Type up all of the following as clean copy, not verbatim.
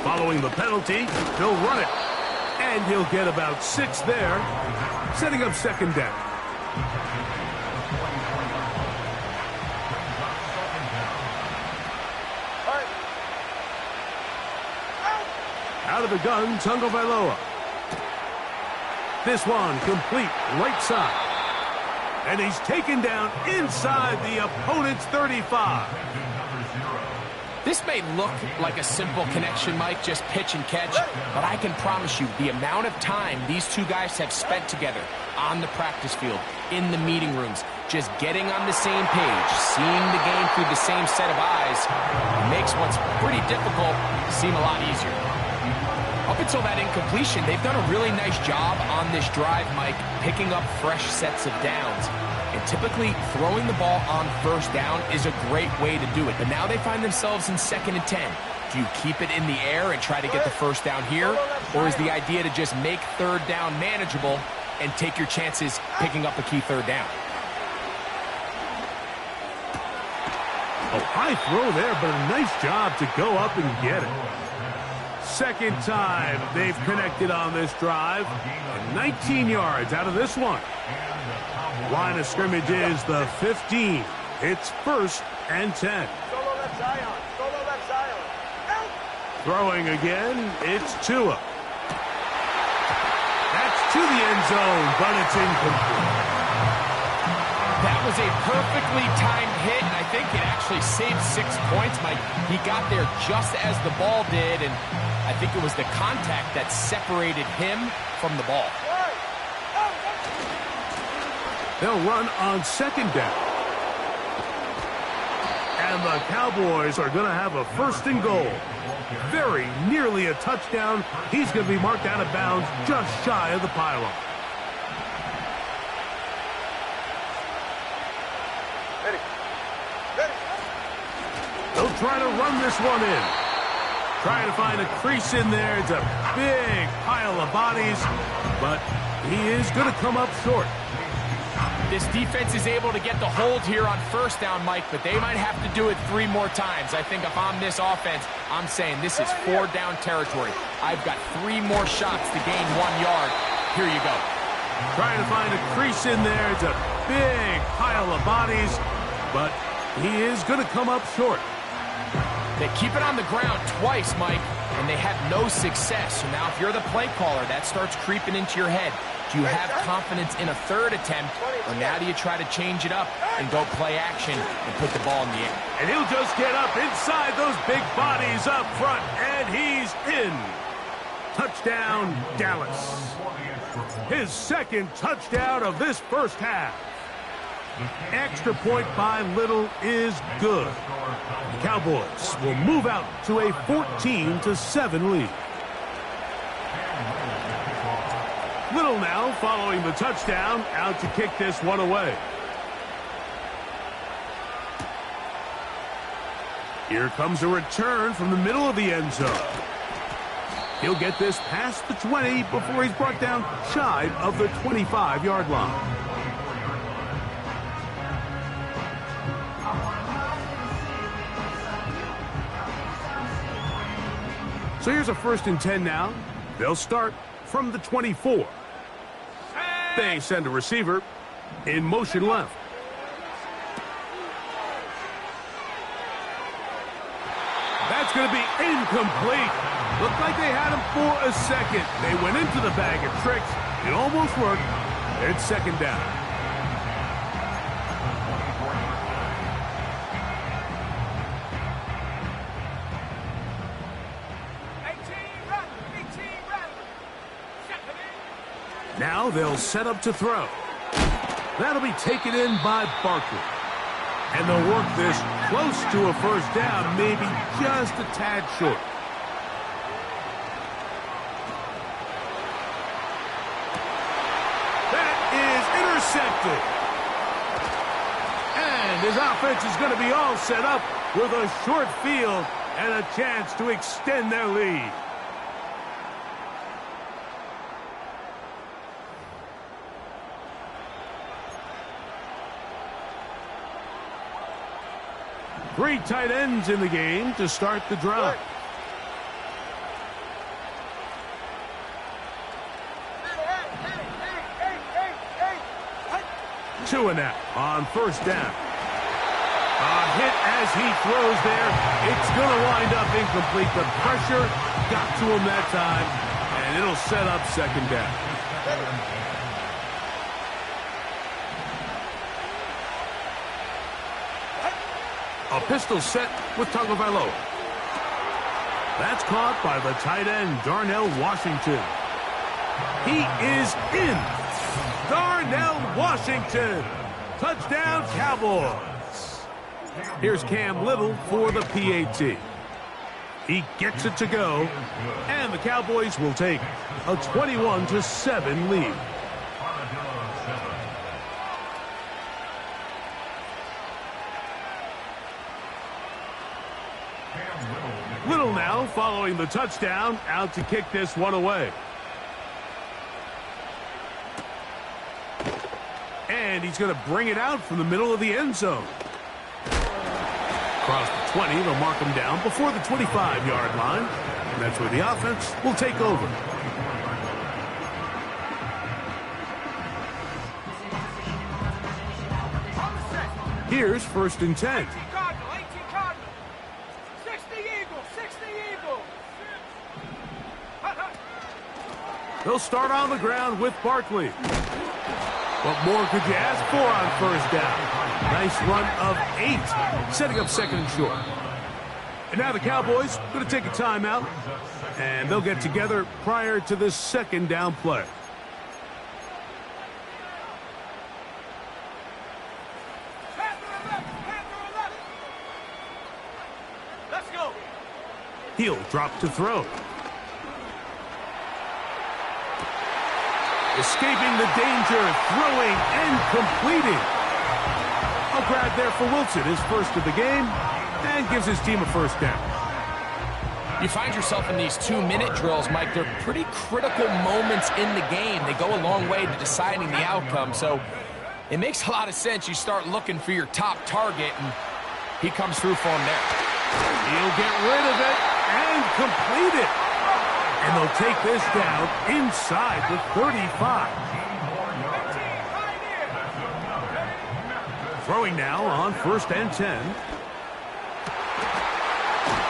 Following the penalty, he'll run it. And he'll get about 6 there, setting up second down. Out of the gun, Tagovailoa. This one complete right side. And he's taken down inside the opponent's 35. This may look like a simple connection, Mike, just pitch and catch, but I can promise you the amount of time these two guys have spent together on the practice field, in the meeting rooms, just getting on the same page, seeing the game through the same set of eyes, makes what's pretty difficult seem a lot easier. Up until that incompletion, they've done a really nice job on this drive, Mike, picking up fresh sets of downs. And typically, throwing the ball on first down is a great way to do it. But now they find themselves in 2nd and 10. Do you keep it in the air and try to get the first down here? Or is the idea to just make third down manageable and take your chances picking up a key third down? Oh, high throw there, but a nice job to go up and get it. Second time they've connected on this drive. And 19 yards out of this one. Line of scrimmage is the 15. It's 1st and 10. Throwing again, it's Tua. That's to the end zone, but it's incomplete. That was a perfectly timed hit, and I think it actually saved 6 points, Mike. He got there just as the ball did, and I think it was the contact that separated him from the ball. They'll run on second down. And the Cowboys are going to have a 1st and goal. Very nearly a touchdown. He's going to be marked out of bounds just shy of the pylon. They'll try to run this one in. Trying to find a crease in there. It's a big pile of bodies, but he is going to come up short. This defense is able to get the hold here on first down, Mike, but they might have to do it 3 more times. I think if I'm this offense, I'm saying this is 4 down territory. I've got 3 more shots to gain 1 yard. Here you go. Trying to find a crease in there. It's a big pile of bodies, but he is going to come up short. They keep it on the ground twice, Mike, and they have no success. So now if you're the play caller, that starts creeping into your head. Do you have confidence in a 3rd attempt, or now do you try to change it up and go play action and put the ball in the air? And he'll just get up inside those big bodies up front, and he's in. Touchdown, Dallas. His 2nd touchdown of this first half. Extra point by Little is good. The Cowboys will move out to a 14-7 lead. Little now following the touchdown, out to kick this one away. Here comes a return from the middle of the end zone. He'll get this past the 20 before he's brought down shy of the 25-yard line. So here's a 1st and 10 now. They'll start from the 24. They send a receiver in motion left. That's going to be incomplete. Looked like they had him for a second. They went into the bag of tricks. It almost worked. It's 2nd down. Now they'll set up to throw. That'll be taken in by Barkley. And they'll work this close to a 1st down, maybe just a tad short. That is intercepted. And his offense is going to be all set up with a short field and a chance to extend their lead. Three tight ends in the game to start the drive. 2 and out on first down. A hit as he throws there. It's going to wind up incomplete. The pressure got to him that time, and it'll set up second down. A pistol set with Tagovailoa. That's caught by the tight end, Darnell Washington. He is in. Darnell Washington. Touchdown, Cowboys. Here's Cam Little for the PAT. He gets it to go, and the Cowboys will take a 21-7 lead. Little now following the touchdown, out to kick this one away. And he's going to bring it out from the middle of the end zone. Across the 20, they'll mark him down before the 25-yard line. And that's where the offense will take over. Here's 1st and 10. They'll start on the ground with Barkley. What more could you ask for on first down? Nice run of 8, setting up 2nd and short. And now the Cowboys going to take a timeout, and they'll get together prior to this 2nd down play. Let's go. He'll drop to throw. Escaping the danger, throwing and completing. A grab there for Wilson, his first of the game, and gives his team a first down. You find yourself in these 2-minute drills, Mike. They're pretty critical moments in the game. They go a long way to deciding the outcome, so it makes a lot of sense. You start looking for your top target, and he comes through for him there. He'll get rid of it and complete it. And they'll take this down inside the 35. Throwing now on 1st and 10.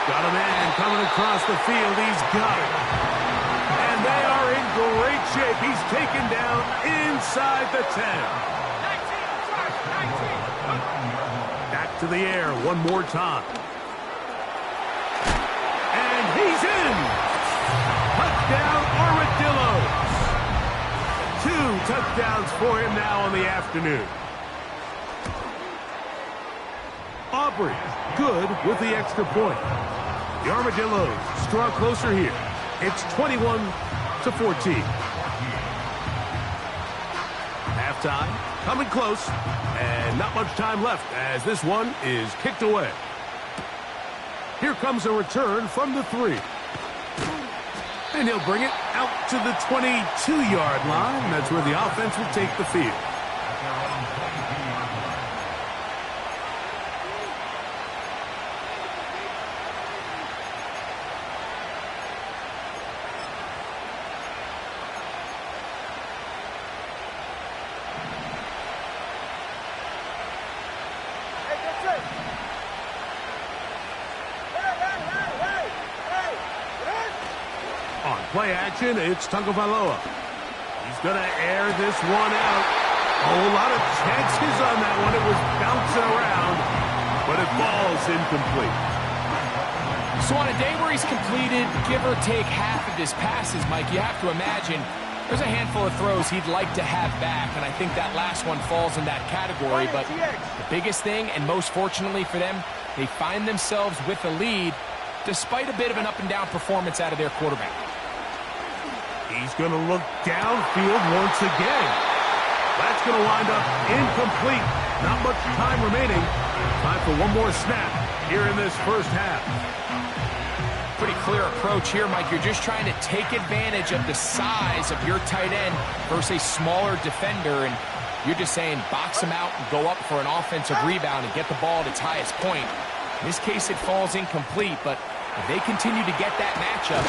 Got a man coming across the field. He's got it. And they are in great shape. He's taken down inside the 10. Back to the air one more time. And he's in. Touchdown, Armadillos. 2 touchdowns for him now on the afternoon. Aubrey, good with the extra point. The Armadillos draw closer here. It's 21-14. Halftime, coming close, and not much time left as this one is kicked away. Here comes a return from the 3. And he'll bring it out to the 22-yard line. That's where the offense will take the field. Play action, it's Tagovailoa. He's going to air this one out. A whole lot of chances on that one. It was bouncing around, but it falls incomplete. So on a day where he's completed, give or take half of his passes, Mike, you have to imagine there's a handful of throws he'd like to have back, and I think that last one falls in that category. But the biggest thing, and most fortunately for them, they find themselves with a lead despite a bit of an up-and-down performance out of their quarterback. He's going to look downfield once again. That's going to wind up incomplete. Not much time remaining. Time for one more snap here in this first half. Pretty clear approach here, Mike. You're just trying to take advantage of the size of your tight end versus a smaller defender, and you're just saying box him out and go up for an offensive rebound and get the ball at its highest point. In this case, it falls incomplete, but if they continue to get that matchup,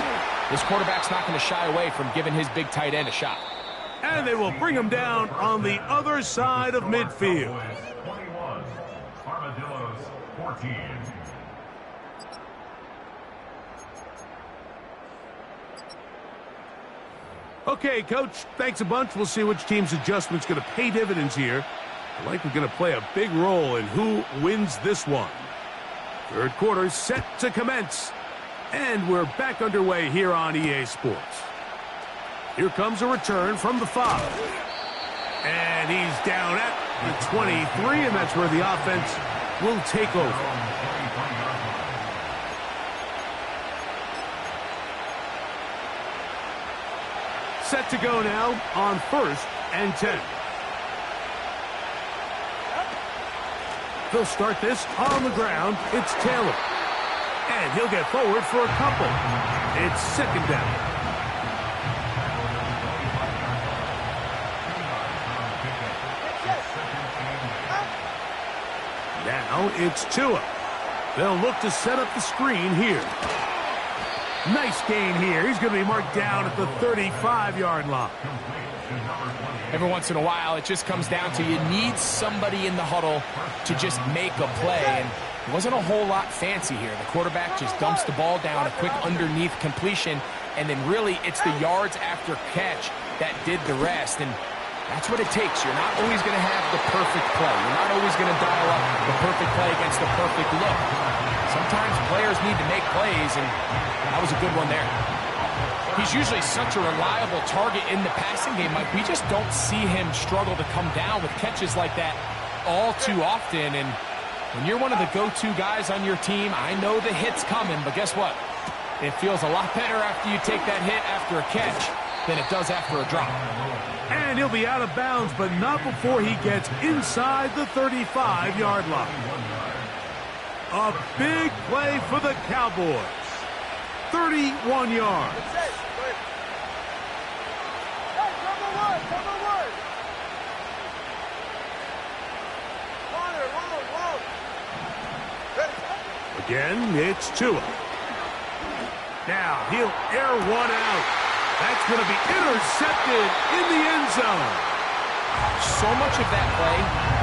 this quarterback's not going to shy away from giving his big tight end a shot. And they will bring him down on the other side of midfield. 21, Armadillos 14. Okay, Coach, thanks a bunch. We'll see which team's adjustment's going to pay dividends here. I like we're going to play a big role in who wins this one. Third quarter set to commence. And we're back underway here on EA Sports. Here comes a return from the 5. And he's down at the 23, and that's where the offense will take over. Set to go now on 1st and 10. They'll start this on the ground. It's Taylor. And he'll get forward for a couple. It's 2nd down. Now it's Tua. They'll look to set up the screen here. Nice gain here. He's going to be marked down at the 35-yard line. Every once in a while, it just comes down to you need somebody in the huddle to just make a play. And it wasn't a whole lot fancy here. The quarterback just dumps the ball down, a quick underneath completion, and then really it's the yards after catch that did the rest. And that's what it takes. You're not always going to have the perfect play. You're not always going to dial up the perfect play against the perfect look. Sometimes players need to make plays, and that was a good one there. He's usually such a reliable target in the passing game, Mike. We just don't see him struggle to come down with catches like that all too often. And when you're one of the go-to guys on your team, I know the hit's coming, but guess what? It feels a lot better after you take that hit after a catch than it does after a drop. And he'll be out of bounds, but not before he gets inside the 35-yard line. A big play for the Cowboys. 31 yards. Again, it's Tua. Now he'll air one out. That's going to be intercepted in the end zone. So much of that play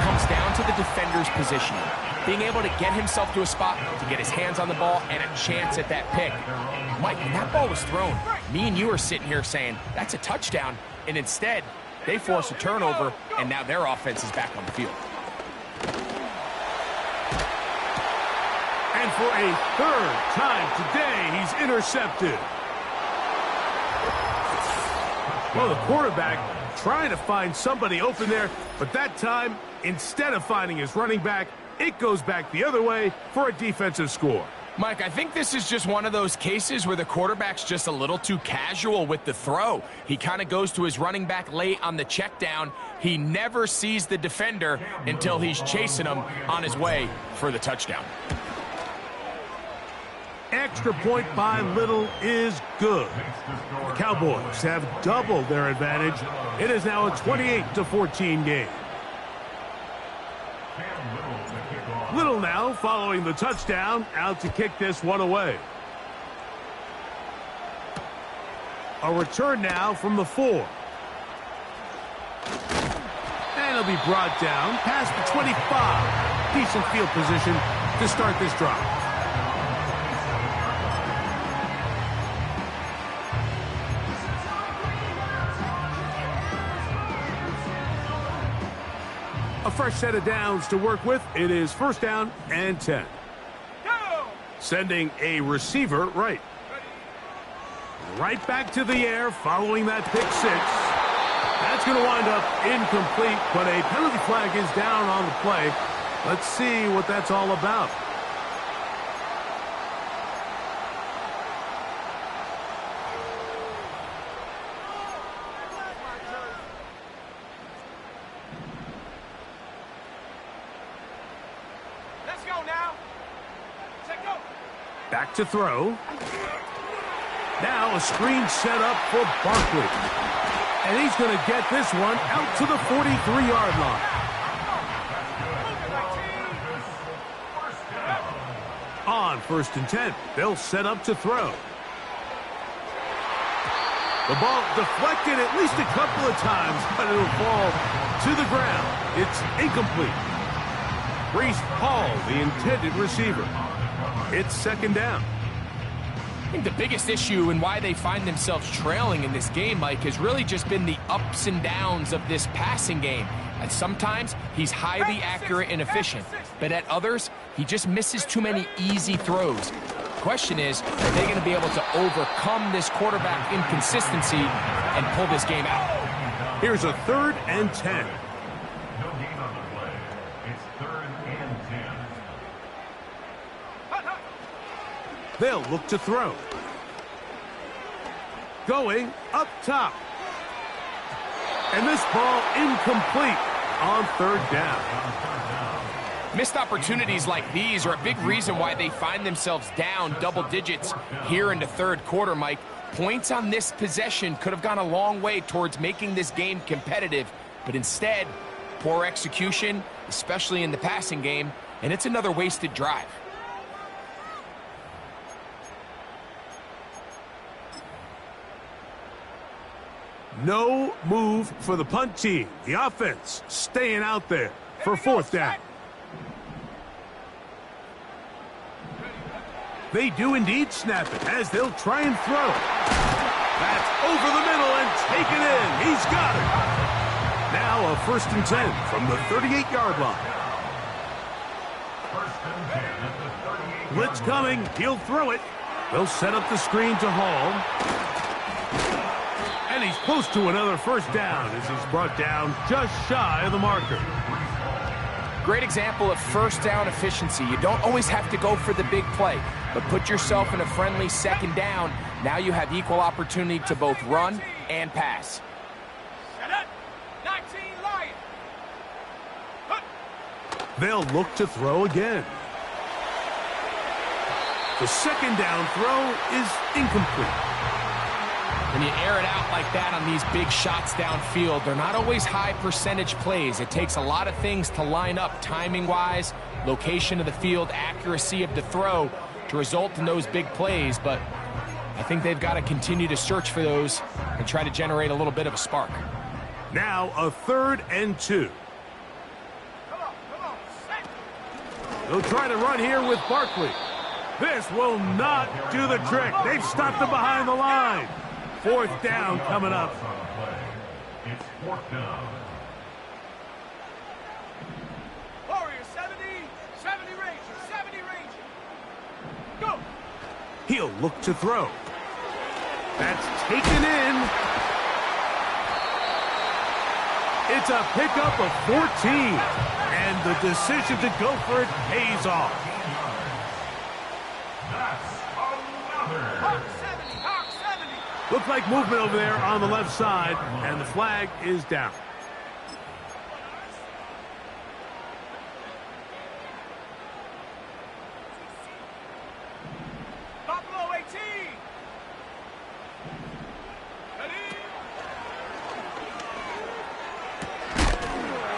comes down to the defender's positioning. Being able to get himself to a spot, to get his hands on the ball, and a chance at that pick. Mike, when that ball was thrown, me and you are sitting here saying, that's a touchdown. And instead, they force a turnover, and now their offense is back on the field. And for a 3rd time today, he's intercepted. Well, the quarterback trying to find somebody open there, but that time, instead of finding his running back, it goes back the other way for a defensive score. Mike, I think this is just one of those cases where the quarterback's just a little too casual with the throw. He kind of goes to his running back late on the check down. He never sees the defender until he's chasing him on his way for the touchdown. Extra point by Little is good. The Cowboys have doubled their advantage. It is now a 28-14 game. Little now following the touchdown, out to kick this one away. A return now from the 4. And he'll be brought down past the 25. Decent field position to start this drive. A fresh set of downs to work with. It is 1st down and 10. Sending a receiver right. Right back to the air following that pick 6. That's going to wind up incomplete, but a penalty flag is down on the play. Let's see what that's all about. Back to throw. Now a screen set up for Barkley. And he's going to get this one out to the 43-yard line. On 1st and 10, they'll set up to throw. The ball deflected at least a couple of times, but it'll fall to the ground. It's incomplete. Breece Hall, the intended receiver. It's second down. I think the biggest issue and why they find themselves trailing in this game, Mike, has really just been the ups and downs of this passing game. And sometimes he's highly accurate and efficient, but at others, he just misses too many easy throws. The question is, are they going to be able to overcome this quarterback inconsistency and pull this game out? Here's a 3rd and 10. No gain on the play. It's 3rd and 10. They'll look to throw. Going up top. And this ball incomplete on 3rd down. Missed opportunities like these are a big reason why they find themselves down double digits here in the 3rd quarter, Mike. Points on this possession could have gone a long way towards making this game competitive, but instead, poor execution, especially in the passing game, and it's another wasted drive. No move for the punt team. The offense staying out there for 4th down. They do indeed snap it as they'll try and throw. That's over the middle and taken in. He's got it. Now a 1st and 10 from the 38-yard line. 1st and 10 at the 38. Blitz coming. He'll throw it. They'll set up the screen to Hall. And he's close to another 1st down as he's brought down just shy of the marker. Great example of 1st down efficiency. You don't always have to go for the big play, but put yourself in a friendly 2nd down. Now you have equal opportunity to both run and pass. 19 Lions. They'll look to throw again. The 2nd down throw is incomplete. When you air it out like that on these big shots downfield, they're not always high percentage plays. It takes a lot of things to line up timing-wise, location of the field, accuracy of the throw to result in those big plays, but I think they've got to continue to search for those and try to generate a little bit of a spark. Now a 3rd and 2. They'll try to run here with Barkley. This will not do the trick. They've stopped him behind the line. 4th down coming up. It's 4th down. Warrior 70 Ranger, 70 Ranger. Go. He'll look to throw. That's taken in. It's a pickup of 14. And the decision to go for it pays off. That's another. Hawk 70, Hawk 70. Looks like movement over there on the left side, and the flag is down. Buffalo 18.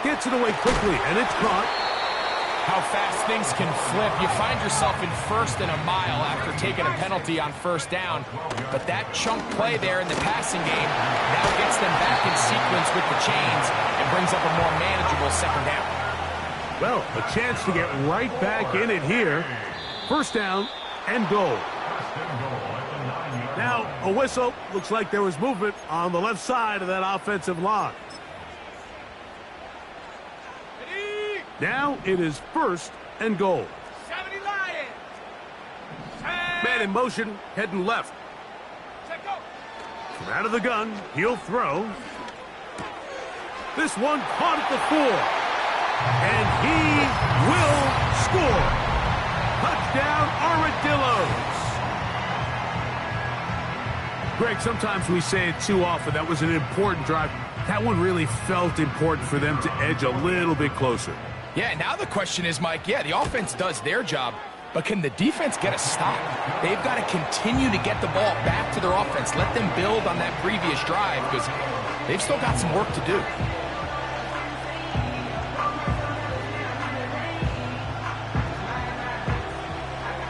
Gets it away quickly, and it's caught. How fast things can flip. You find yourself in 1st and a mile after taking a penalty on 1st down. But that chunk play there in the passing game now gets them back in sequence with the chains and brings up a more manageable 2nd down. Well, a chance to get right back in it here. 1st down and goal. Now a whistle. Looks like there was movement on the left side of that offensive line. Now it is 1st and goal. 70 Lions. Man in motion, heading left. Check go. From out of the gun, he'll throw. This one caught at the 4. And he will score. Touchdown, Armadillos. Greg, sometimes we say it too often. That was an important drive. That one really felt important for them to edge a little bit closer. Yeah, now the question is, Mike, yeah, the offense does their job, but can the defense get a stop? They've got to continue to get the ball back to their offense. Let them build on that previous drive because they've still got some work to do.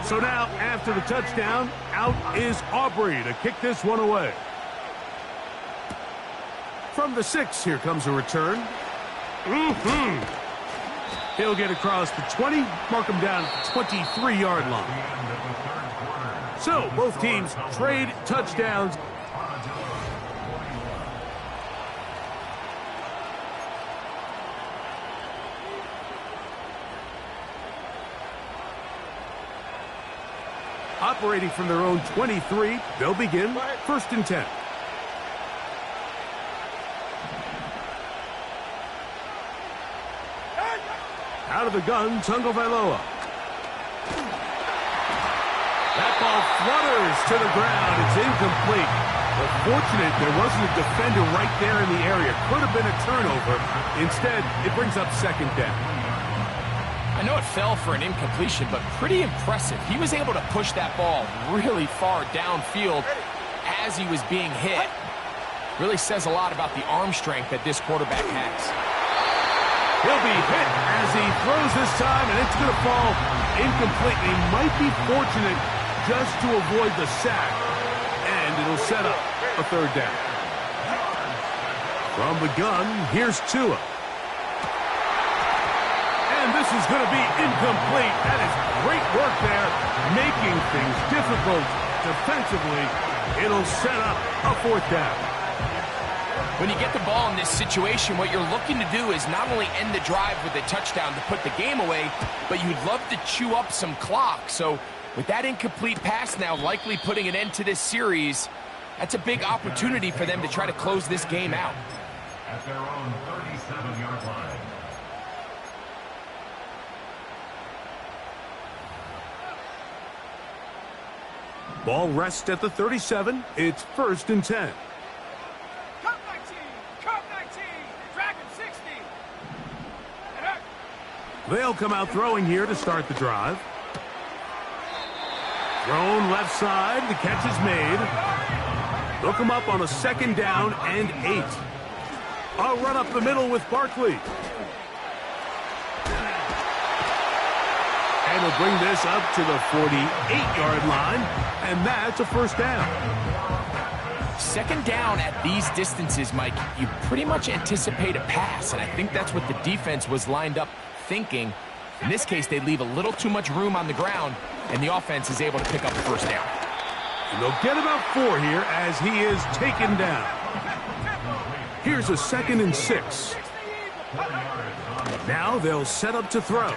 So now, after the touchdown, out is Aubrey to kick this one away. From the 6, here comes a return. He'll get across the 20, mark him down at the 23-yard line. So, both teams trade touchdowns. Operating from their own 23, they'll begin 1st and 10. Out of the gun, Tagovailoa. That ball flutters to the ground. It's incomplete. But fortunate there wasn't a defender right there in the area. Could have been a turnover. Instead, it brings up 2nd down. I know it fell for an incompletion, but pretty impressive. He was able to push that ball really far downfield as he was being hit. Really says a lot about the arm strength that this quarterback has. He'll be hit as he throws this time, and it's going to fall incomplete. He might be fortunate just to avoid the sack, and it'll set up a 3rd down. From the gun, here's Tua. And this is going to be incomplete. That is great work there, making things difficult defensively. It'll set up a 4th down. When you get the ball in this situation, what you're looking to do is not only end the drive with a touchdown to put the game away, but you'd love to chew up some clock. So with that incomplete pass now likely putting an end to this series, that's a big opportunity for them to try to close this game out. At their own 37-yard line. Ball rests at the 37. It's 1st and 10. Cup 19, Cup 19, Dragon 60. They'll come out throwing here to start the drive. Thrown left side. The catch is made. They'll come up on a 2nd down and 8. A run up the middle with Barkley. And he'll bring this up to the 48-yard line, and that's a 1st down. 2nd down at these distances, Mike, you pretty much anticipate a pass, and I think that's what the defense was lined up thinking. In this case, they leave a little too much room on the ground, and the offense is able to pick up a 1st down. And they'll get about 4 here as he is taken down. Here's a 2nd and 6. Now they'll set up to throw.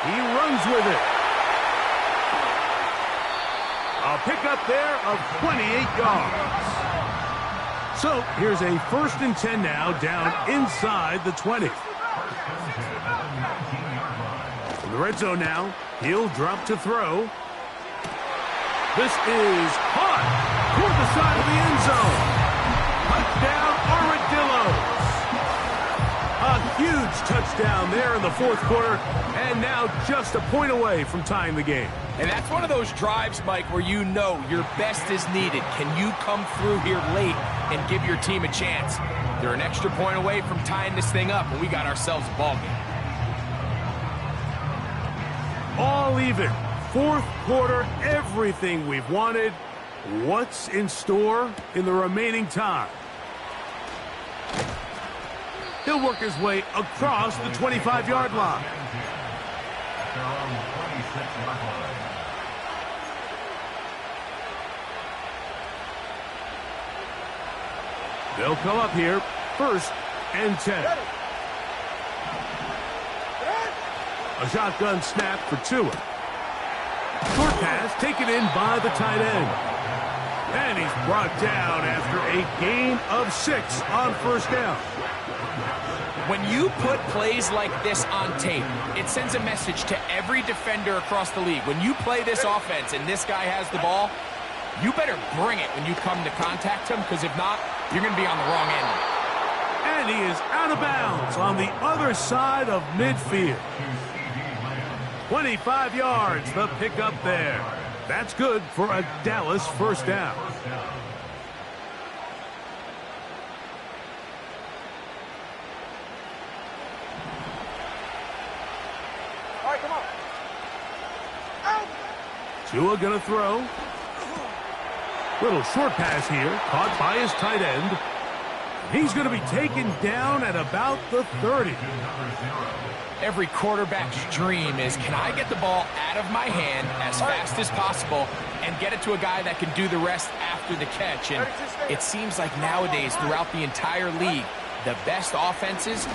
He runs with it. A pickup there of 28 yards. So here's a 1st and 10 now, down inside the 20. In the red zone now, he'll drop to throw. This is caught toward the side of the end zone. Touchdown, Armadillos. A huge touchdown there in the 4th quarter, and now just a point away from tying the game. And that's one of those drives, Mike, where you know your best is needed. Can you come through here late and give your team a chance? They're an extra point away from tying this thing up, and we got ourselves a ball game. All even. 4th quarter, everything we've wanted. What's in store in the remaining time? He'll work his way across the 25-yard line. At their own 26-yard line. They'll come up here, 1st and 10. A shotgun snap for Tua. Short pass taken in by the tight end. And he's brought down after a gain of 6 on 1st down. When you put plays like this on tape, it sends a message to every defender across the league. When you play this offense and this guy has the ball, you better bring it when you come to contact him, because if not, you're going to be on the wrong end. And he is out of bounds on the other side of midfield. 25 yards, the pickup there. That's good for a Dallas 1st down. All right, come on. Out. Tua gonna throw. Little short pass here, caught by his tight end. He's going to be taken down at about the 30. Every quarterback's dream is, can I get the ball out of my hand as fast as possible and get it to a guy that can do the rest after the catch? And it seems like nowadays, throughout the entire league, the best offenses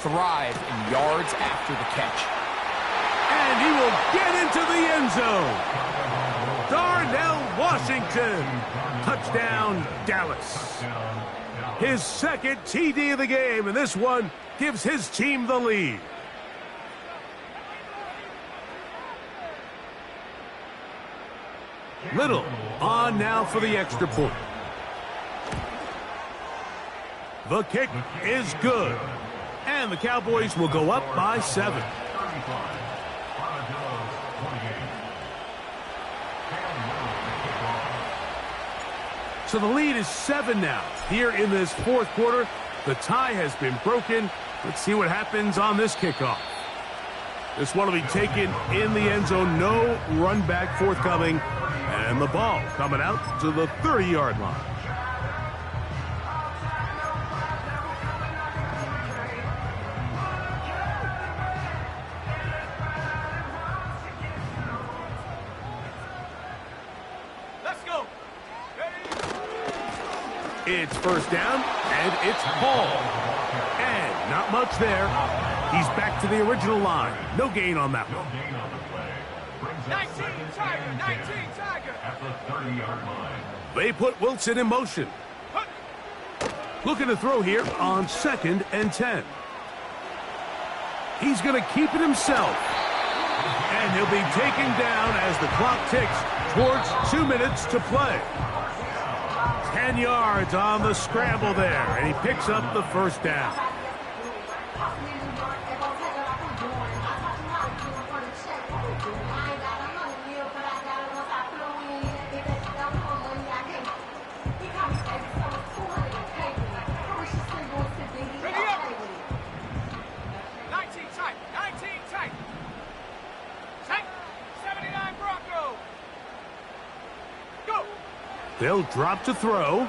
thrive in yards after the catch. And he will get into the end zone. Darnell Washington. Touchdown, Dallas. His second TD of the game, and this one gives his team the lead. Little on now for the extra point. The kick is good. And the Cowboys will go up by 7. So the lead is 7 now. Here in this fourth quarter, the tie has been broken. Let's see what happens on this kickoff. This one will be taken in the end zone. No run back forthcoming. And the ball coming out to the 30-yard line. Let's go. It's first down, and it's Hall. And not much there. He's back to the original line. No gain on that one. 19 Tiger, 19 Tiger. At the 30-yard line. They put Wilson in motion. Looking to throw here on 2nd and 10. He's going to keep it himself. And he'll be taken down as the clock ticks towards 2 minutes to play. 10 yards on the scramble there, and he picks up the first down. Ready up. 19 tight, 19 tight. Tight, 79 Bronco. Go. They'll drop to throw.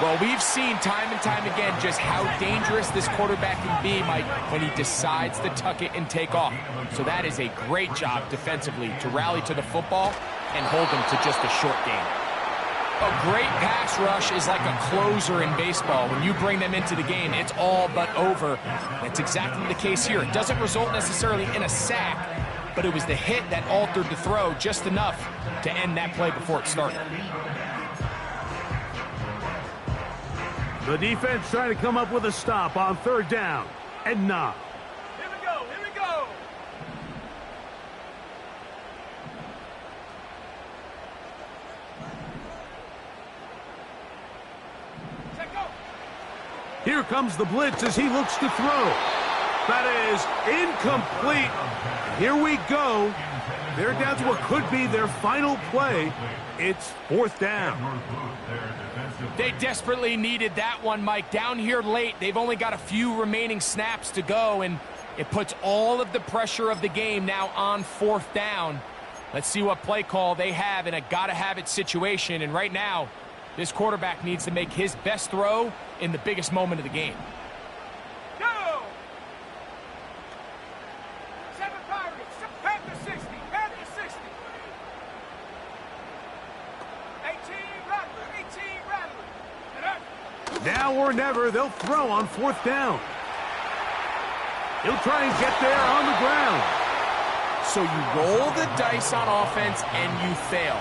Well, we've seen time and time again just how dangerous this quarterback can be, Mike, when he decides to tuck it and take off. So that is a great job defensively to rally to the football and hold him to just a short gain. A great pass rush is like a closer in baseball. When you bring them into the game, it's all but over. That's exactly the case here. It doesn't result necessarily in a sack, but it was the hit that altered the throw just enough to end that play before it started. The defense trying to come up with a stop on 3rd down. And not. Here we go, here we go. Check go. Here comes the blitz as he looks to throw. That is incomplete. And here we go. They're down to what could be their final play. It's 4th down. They desperately needed that one, Mike. Down here late, they've only got a few remaining snaps to go, and it puts all of the pressure of the game now on 4th down. Let's see what play call they have in a gotta-have-it situation, and right now, this quarterback needs to make his best throw in the biggest moment of the game. Go. 7 Pirates, Panther 60, Panther 60. 18 Rattler, 18 Rattler. Now or never, they'll throw on 4th down. He'll try and get there on the ground. So you roll the dice on offense and you fail.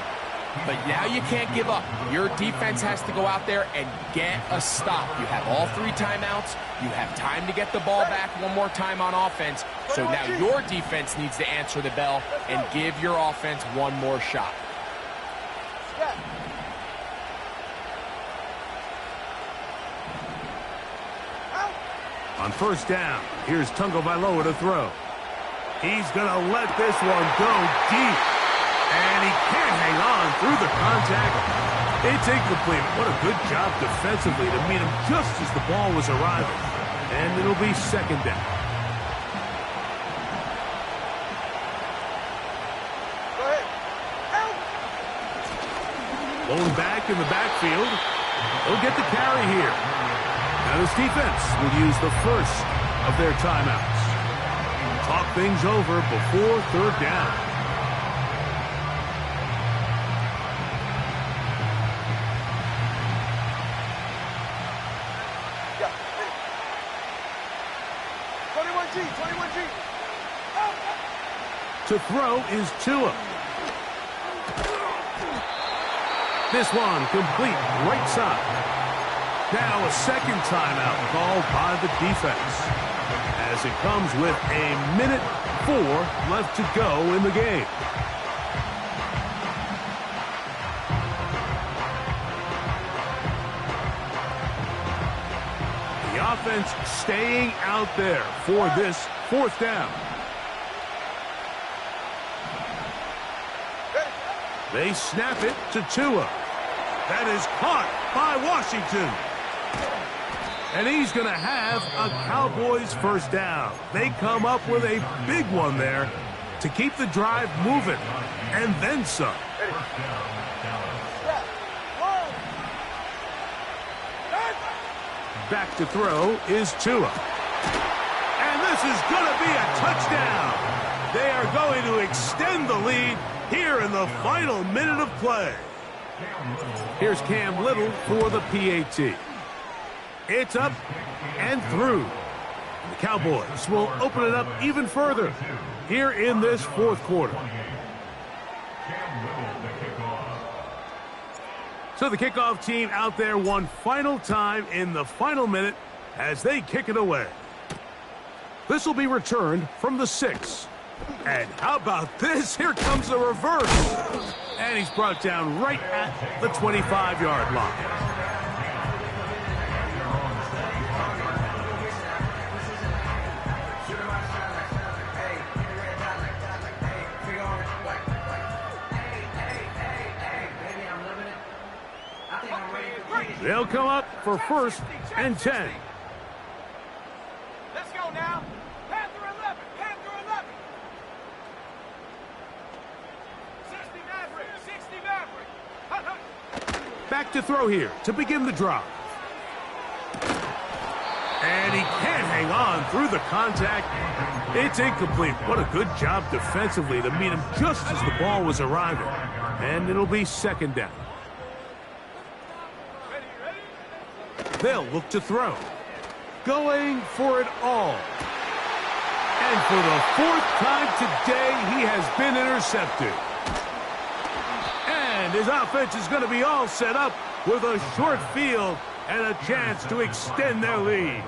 But now you can't give up. Your defense has to go out there and get a stop. You have all 3 timeouts. You have time to get the ball back one more time on offense. So now your defense needs to answer the bell and give your offense one more shot. On 1st down, here's Tungo Vailoa to throw. He's going to let this one go deep. And he can't hang on through the contact. It's incomplete. What a good job defensively to meet him just as the ball was arriving. And it'll be 2nd down. Pulling back in the backfield. They'll get the carry here. Now this defense will use the first of their timeouts. Talk things over before third down. Yeah. 21G. To throw is Tua. This one complete right side. Now a second timeout called by the defense as it comes with a minute 4 left to go in the game. The offense staying out there for this fourth down. They snap it to Tua. That is caught by Washington. And he's going to have a Cowboys first down. They come up with a big one there to keep the drive moving. And then some. Back to throw is Tua. And this is going to be a touchdown. They are going to extend the lead here in the final minute of play. Here's Cam Little for the PAT. It's up and through. The Cowboys will open it up even further here in this fourth quarter. So the kickoff team out there one final time in the final minute as they kick it away. This will be returned from the 6. And how about this? Here comes the reverse. And he's brought down right at the 25-yard line. They'll come up for first and 10. Let's go now. Panther 11. 60 Maverick. Back to throw here to begin the drive. And he can't hang on through the contact. It's incomplete. What a good job defensively to meet him just as the ball was arriving. And it'll be second down. They'll look to throw. Going for it all. And for the fourth time today, he has been intercepted. And his offense is going to be all set up with a short field and a chance to extend their lead.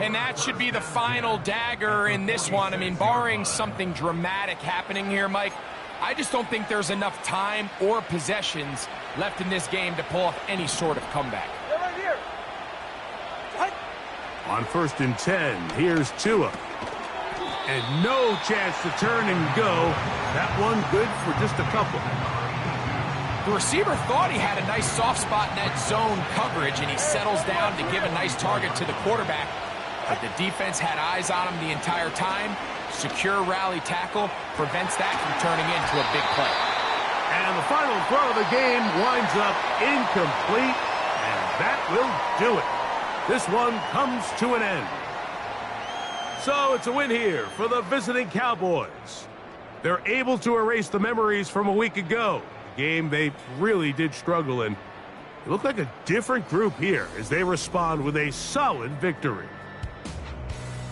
And that should be the final dagger in this one. I mean, barring something dramatic happening here, Mike, I just don't think there's enough time or possessions left in this game to pull off any sort of comeback. On first and 10, here's Tua. And no chance to turn and go. That one good for just a couple. The receiver thought he had a nice soft spot in that zone coverage, and he settles down to give a nice target to the quarterback. But the defense had eyes on him the entire time. Secure rally tackle prevents that from turning into a big play. And the final throw of the game winds up incomplete, and that will do it. This one comes to an end. So it's a win here for the visiting Cowboys. They're able to erase the memories from a week ago, a game they really did struggle in. They look like a different group here as they respond with a solid victory.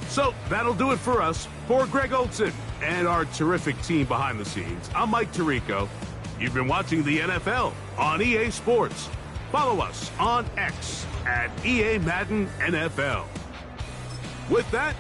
So that'll do it for us. For Greg Olsen and our terrific team behind the scenes, I'm Mike Tirico. You've been watching the NFL on EA Sports. Follow us on X at EA Madden NFL. With that,